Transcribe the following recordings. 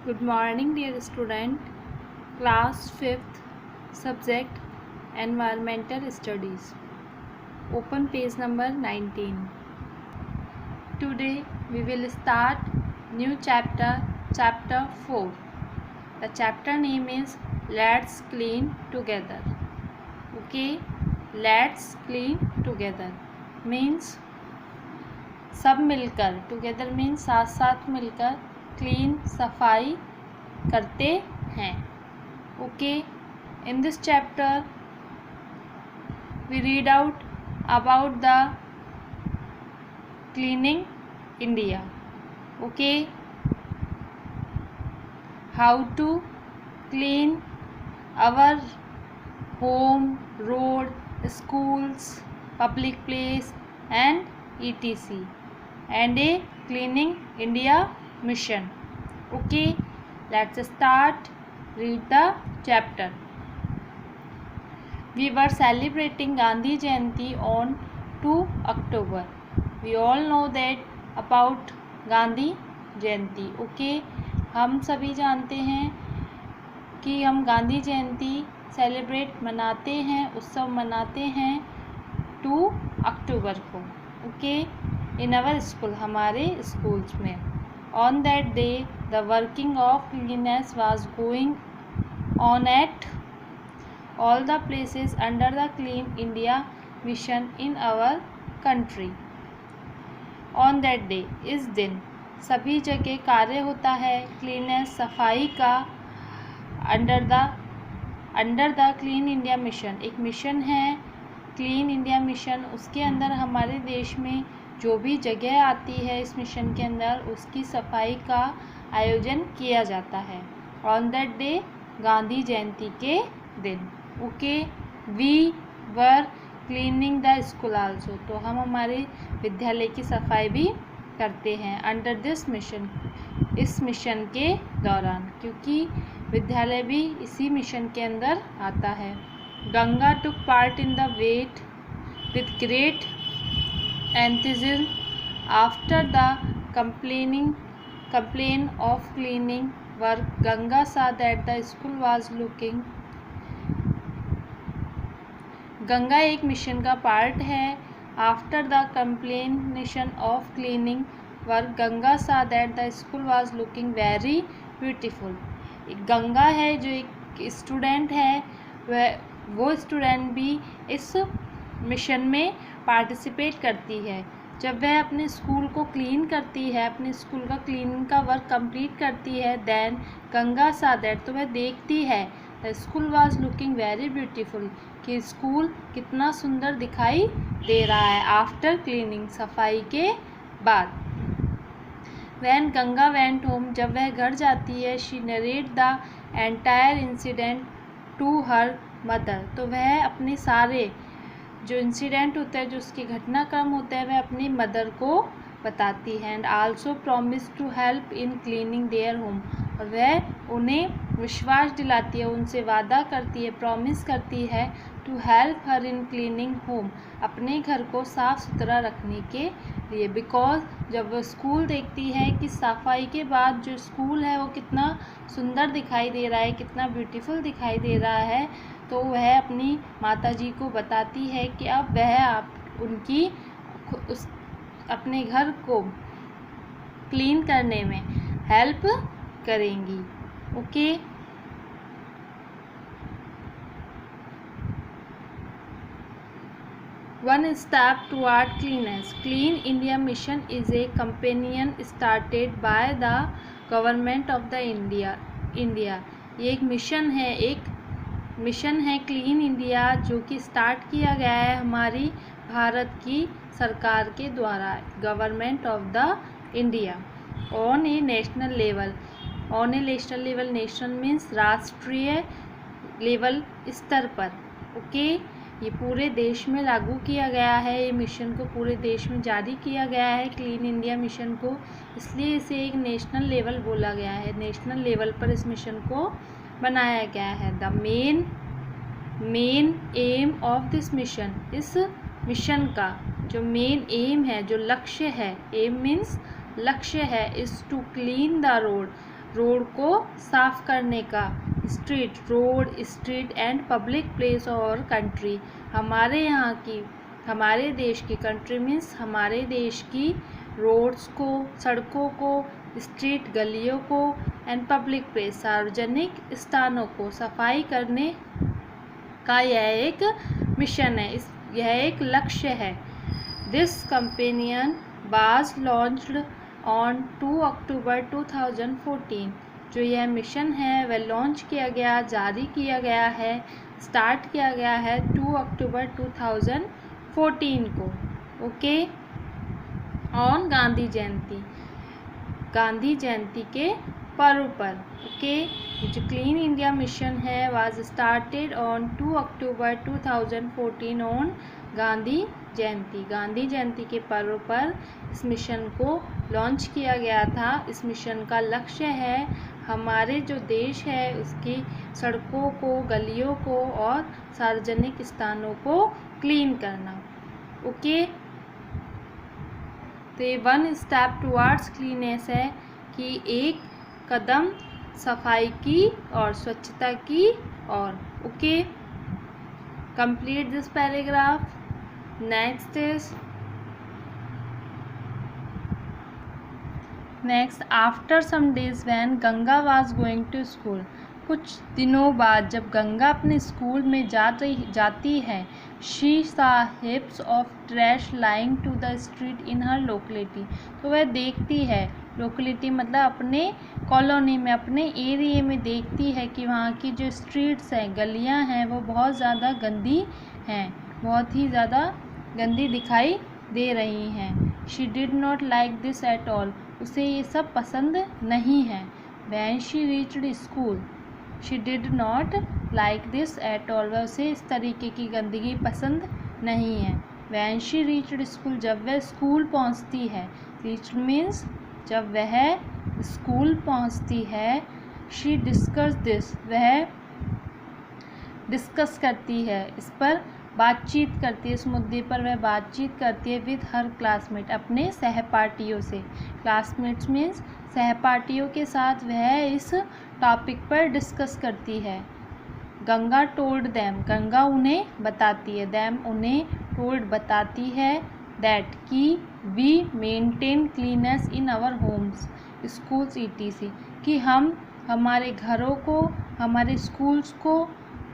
Good morning, dear student. Class 5th, subject Environmental Studies. Open page number 19. Today we will start new chapter, chapter 4. The chapter name is Let's Clean Together. Okay, let's clean together means सब मिलकर, together means साथ साथ मिलकर, clean सफाई करते हैं. Okay, in this chapter we read out about the cleaning India. Okay, how to clean our home, road, schools, public place and etc. and a cleaning India mission. Okay, let's start. Read the chapter. We were celebrating Gandhi Jayanti on 2 October. We all know that about Gandhi Jayanti. Okay, हम सभी जानते हैं कि हम गांधी जयंती celebrate मनाते हैं, उत्सव मनाते हैं 2 अक्टूबर को. ओके, इन आवर स्कूल, हमारे स्कूल्स में. On that day the working of cleanness was going on at all the places under the clean India mission in our country. On that day, इस दिन सभी जगह कार्य होता है क्लीननेस, सफाई का, under the clean India mission. एक मिशन है क्लीन इंडिया मिशन, उसके अंदर हमारे देश में जो भी जगह आती है इस मिशन के अंदर, उसकी सफाई का आयोजन किया जाता है on that day, Gandhi Jayanti के दिन. Okay, we were cleaning the school also. तो हम हमारे विद्यालय की सफाई भी करते हैं अंडर दिस मिशन, इस मिशन के दौरान, क्योंकि विद्यालय भी इसी मिशन के अंदर आता है. Ganga took part in the event with great enthusiasm after the complaint of cleaning work. Ganga saw that the school was looking. Ganga एक मिशन का पार्ट है. After the completion of cleaning work, Ganga saw that the school was looking very beautiful. Ganga है जो एक student है, वो student भी इस मिशन में पार्टिसिपेट करती है. जब वह अपने स्कूल को क्लीन करती है, अपने स्कूल का क्लीनिंग का वर्क कंप्लीट करती है, देन गंगा सा दैट, तो वह देखती है the school was looking very beautiful, कि स्कूल कितना सुंदर दिखाई दे रहा है आफ्टर क्लीनिंग, सफाई के बाद. वैन गंगा वेंट होम, जब वह घर जाती है, she narrate the entire incident to her mother. तो वह अपने सारे जो इंसिडेंट होता है, जो उसके घटनाक्रम होता है, वह अपनी मदर को बताती है. And also promise to help in cleaning their home, और वह उन्हें विश्वास दिलाती है, उनसे वादा करती है, प्रॉमिस करती है to help her in cleaning home, अपने घर को साफ़ सुथरा रखने के लिए. बिकॉज जब वह स्कूल देखती है कि सफाई के बाद जो स्कूल है वो कितना सुंदर दिखाई दे रहा है, कितना ब्यूटीफुल दिखाई दे रहा है, तो वह अपनी माताजी को बताती है कि अब वह उनकी अपने घर को क्लीन करने में हेल्प करेंगी. Okay, one step toward cleanness. Clean India mission is a companion started by the government of the India. ये एक मिशन है क्लीन इंडिया, जो कि स्टार्ट किया गया है हमारी भारत की सरकार के द्वारा, government of the India, on A national level. National means राष्ट्रीय लेवल, स्तर पर. ओके, ये पूरे देश में लागू किया गया है, ये मिशन को पूरे देश में जारी किया गया है क्लीन इंडिया मिशन को, इसलिए इसे एक नेशनल लेवल बोला गया है. नेशनल लेवल पर इस मिशन को बनाया गया है. The main M of this mission, इस मिशन का जो मेन एम है, जो लक्ष्य है, एम मीन्स लक्ष्य है, is to clean the road, road को साफ करने का। Street, road, street and public place और कंट्री, हमारे यहाँ की, हमारे देश की, कंट्री मीन्स हमारे देश की रोड्स को, सड़कों को, स्ट्रीट गलियों को एंड पब्लिक प्लेस सार्वजनिक स्थानों को सफाई करने का यह एक मिशन है, यह एक लक्ष्य है। This campaign was launched on 2 अक्टूबर 2014। जो यह मिशन है वह लॉन्च किया गया, जारी किया गया है, स्टार्ट किया गया है 2 अक्टूबर 2014 को। ओके, ऑन गांधी जयंती, गांधी जयंती के पर्व पर। ओके, जो क्लीन इंडिया मिशन है was started on 2 October 2014 on Gandhi Jayanti, Gandhi Jayanti के पर्व पर इस मिशन को लॉन्च किया गया था। इस मिशन का लक्ष्य है हमारे जो देश है उसकी सड़कों को, गलियों को और सार्वजनिक स्थानों को क्लीन करना। ओके, तो ये वन स्टेप टुवार्ड्स क्लीनेस है कि एक कदम सफाई की और स्वच्छता की और। Okay, complete this paragraph. Next is next after some days when Ganga was going to school, कुछ दिनों बाद जब गंगा अपने स्कूल में जाती है, she saw heaps of trash lying to the street in her locality, तो वह देखती है, लोकेलिटी मतलब अपने कॉलोनी में, अपने एरिया में देखती है कि वहाँ की जो स्ट्रीट्स हैं, गलियाँ हैं, वो बहुत ज़्यादा गंदी हैं, बहुत ही ज़्यादा गंदी दिखाई दे रही हैं। She did not like this at all, उसे ये सब पसंद नहीं है। When she reached school, she did not like this at all, वह उसे इस तरीके की गंदगी पसंद नहीं है। व्हेन शी रीच्ड स्कूल, जब वह स्कूल पहुंचती है, रीच्ड मीन्स जब वह स्कूल पहुंचती है, शी डिस्कस दिस, वह डिस्कस करती है, इस पर बातचीत करती है, इस मुद्दे पर वह बातचीत करती है विद हर क्लासमेट, अपने सहपाठियों से। क्लासमेट्स मीन्स सहपाठियों के साथ वह इस टॉपिक पर डिस्कस करती है। गंगा टोल्ड दैम, गंगा उन्हें बताती है, दैम उन्हें, टोल्ड बताती है, दैट कि we maintain cleanness in our homes, schools etc, कि हम हमारे घरों को, हमारे स्कूल्स को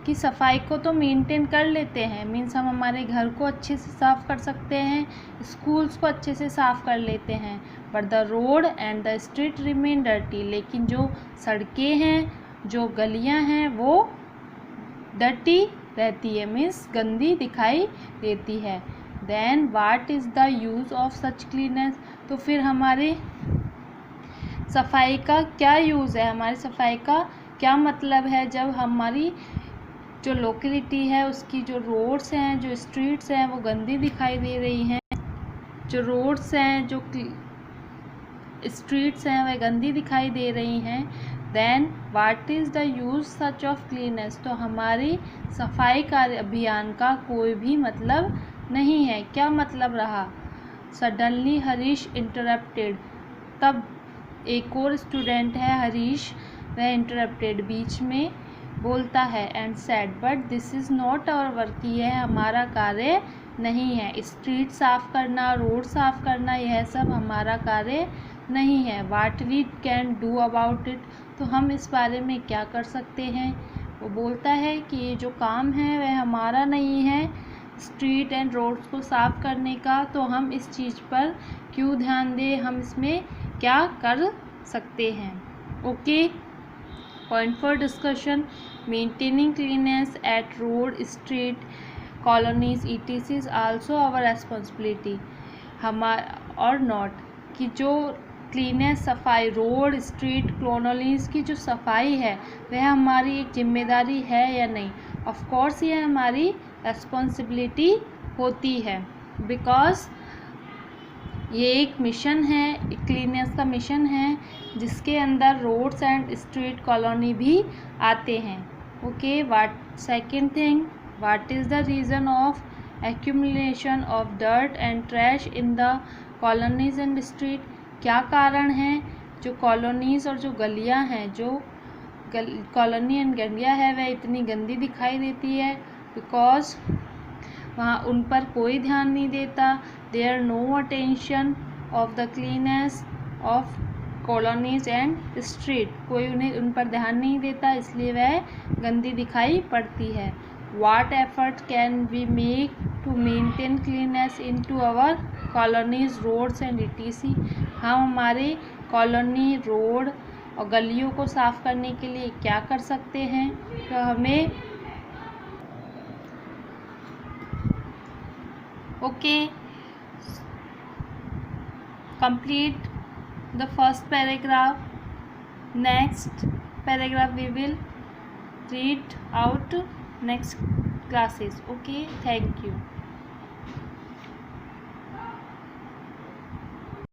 की सफाई को तो मेंटेन कर लेते हैं, मीन्स हम हमारे घर को अच्छे से साफ़ कर सकते हैं, स्कूल्स को अच्छे से साफ़ कर लेते हैं, but the road and the street remain dirty, लेकिन जो सड़कें हैं, जो गलियां हैं, वो डर्टी रहती है, मीन्स गंदी दिखाई देती है। Then what is the use of such cleanness, तो फिर हमारे सफाई का क्या यूज़ है, हमारी सफाई का क्या मतलब है जब हमारी जो लोकेलिटी है उसकी जो रोड्स हैं, जो स्ट्रीट्स हैं, वो गंदी दिखाई दे रही हैं, जो रोड्स हैं, जो स्ट्रीट्स हैं, वह गंदी दिखाई दे रही हैं। Then what is the use such of cleanness, तो हमारी सफाई कार्य अभियान का कोई भी मतलब नहीं है, क्या मतलब रहा। सडनली हरीश इंटरप्टेड, तब एक और स्टूडेंट है हरीश, वह इंटरप्टेड बीच में बोलता है, and said but this is not our work, यह हमारा कार्य नहीं है, स्ट्रीट साफ़ करना, रोड साफ़ करना, यह सब हमारा कार्य नहीं है। What we can do about it, तो हम इस बारे में क्या कर सकते हैं। वो बोलता है कि ये जो काम है वह हमारा नहीं है, स्ट्रीट एंड रोड्स को साफ़ करने का, तो हम इस चीज़ पर क्यों ध्यान दें, हम इसमें क्या कर सकते हैं। Okay, point for discussion, maintaining cleanness at road, street, colonies ETC is also our responsibility, और नॉट, कि जो क्लीनेस, सफाई, रोड, स्ट्रीट, कॉलोनीज की जो सफाई है वह हमारी एक जिम्मेदारी है या नहीं। ऑफ कोर्स ये हमारी रेस्पॉन्सिबिलिटी होती है, बिकॉज ये एक मिशन है, क्लीनेस का मिशन है, जिसके अंदर रोड्स एंड स्ट्रीट, कॉलोनी भी आते हैं। Okay, what second thing, what is the reason of accumulation of dirt and trash in the colonies and street, क्या कारण है जो कॉलोनीज़ और जो गलियां हैं, जो कॉलोनी एंड गलियां है, वह इतनी गंदी दिखाई देती है बिकॉज वहाँ उन पर कोई ध्यान नहीं देता। There no attention of the cleanness of colonies and street, कोई उन्हें उन पर ध्यान नहीं देता, इसलिए वह गंदी दिखाई पड़ती है। What effort can we make to maintain cleanness in to our colonies roads and ETC, हम हमारे कॉलोनी रोड और गलियों को साफ़ करने के लिए क्या कर सकते हैं? तो हमें complete the first paragraph. Next paragraph we will read out next classes. Okay, thank you.